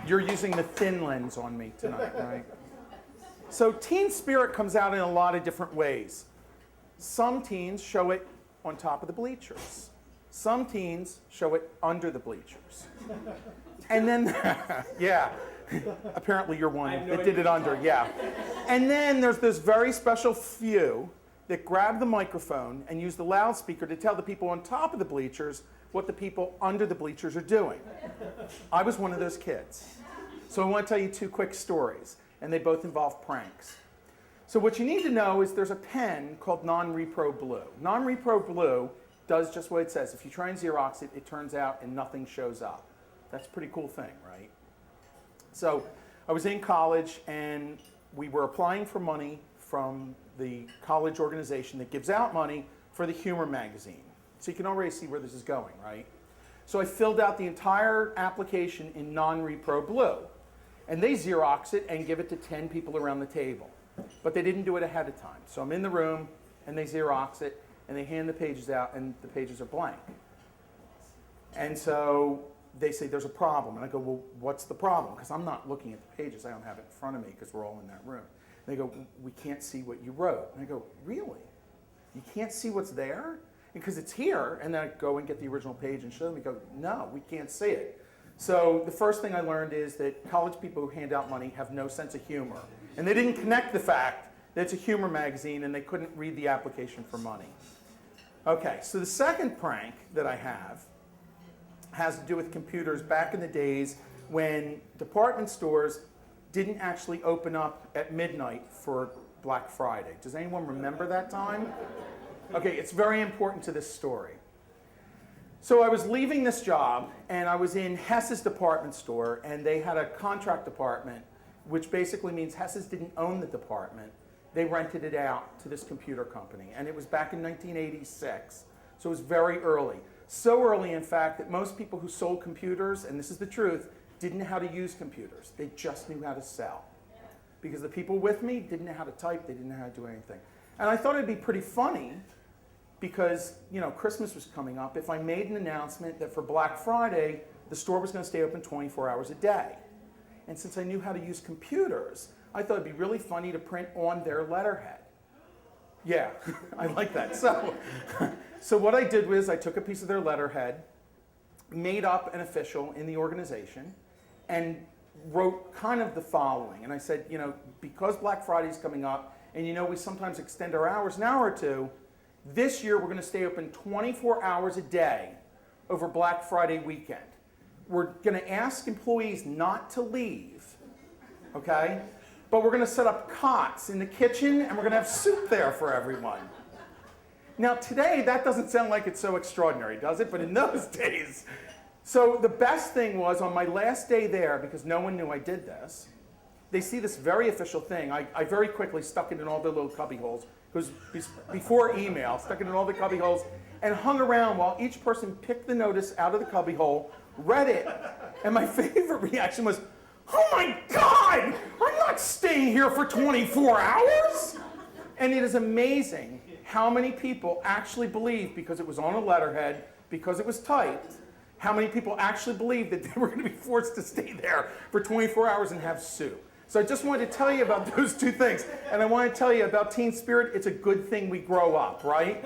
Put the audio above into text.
You're using the thin lens on me tonight, right? So teen spirit comes out in a lot of different ways. Some teens show it on top of the bleachers. Some teens show it under the bleachers. And then, yeah, apparently you're one that did it under, yeah. And then there's this very special few that grab the microphone and use the loudspeaker to tell the people on top of the bleachers what the people under the bleachers are doing. I was one of those kids. So I want to tell you two quick stories, and they both involve pranks. So what you need to know is there's a pen called NonRepro Blue. NonRepro Blue does just what it says. If you try and Xerox it, it turns out and nothing shows up. That's a pretty cool thing, right? So I was in college, and we were applying for money from the college organization that gives out money for the humor magazine. So you can already see where this is going, right? So I filled out the entire application in NonRepro Blue. And they Xerox it and give it to 10 people around the table. But they didn't do it ahead of time. So I'm in the room, and they Xerox it, and they hand the pages out, and the pages are blank. And so they say, there's a problem. And I go, well, what's the problem? Because I'm not looking at the pages. I don't have it in front of me because we're all in that room. And they go, we can't see what you wrote. And I go, really? You can't see what's there? Because it's here. And then I go and get the original page and show them. We go, no, we can't see it. So the first thing I learned is that college people who hand out money have no sense of humor. And they didn't connect the fact that it's a humor magazine and they couldn't read the application for money. Okay, so the second prank that I have has to do with computers back in the days when department stores didn't actually open up at midnight for Black Friday. Does anyone remember that time? Okay, it's very important to this story. So I was leaving this job, and I was in Hess's department store, and they had a contract department, which basically means Hess's didn't own the department. They rented it out to this computer company, and it was back in 1986, so it was very early. So early, in fact, that most people who sold computers, and this is the truth, didn't know how to use computers. They just knew how to sell. Because the people with me didn't know how to type, they didn't know how to do anything. And I thought it'd be pretty funny, because Christmas was coming up, if I made an announcement that for Black Friday, the store was going to stay open 24 hours a day. And since I knew how to use computers, I thought it'd be really funny to print on their letterhead. Yeah, I like that. So what I did was I took a piece of their letterhead, made up an official in the organization, and wrote kind of the following. And I said, because Black Friday's coming up, and we sometimes extend our hours an hour or two, this year we're going to stay open 24 hours a day over Black Friday weekend. We're going to ask employees not to leave, okay? But we're going to set up cots in the kitchen, and we're going to have soup there for everyone. Now today, that doesn't sound like it's so extraordinary, does it? But in those days, so the best thing was on my last day there, because no one knew I did this, they see this very official thing. I very quickly stuck it in all the little cubby holes. Because before email, stuck it in all the cubby holes, and hung around while each person picked the notice out of the cubby hole, read it, and my favorite reaction was, oh my God, I'm not staying here for 24 hours! And it is amazing how many people actually believed, because it was on a letterhead, because it was typed, how many people actually believed that they were going to be forced to stay there for 24 hours and have soup. So I just wanted to tell you about those two things. And I want to tell you about teen spirit. It's a good thing we grow up, right?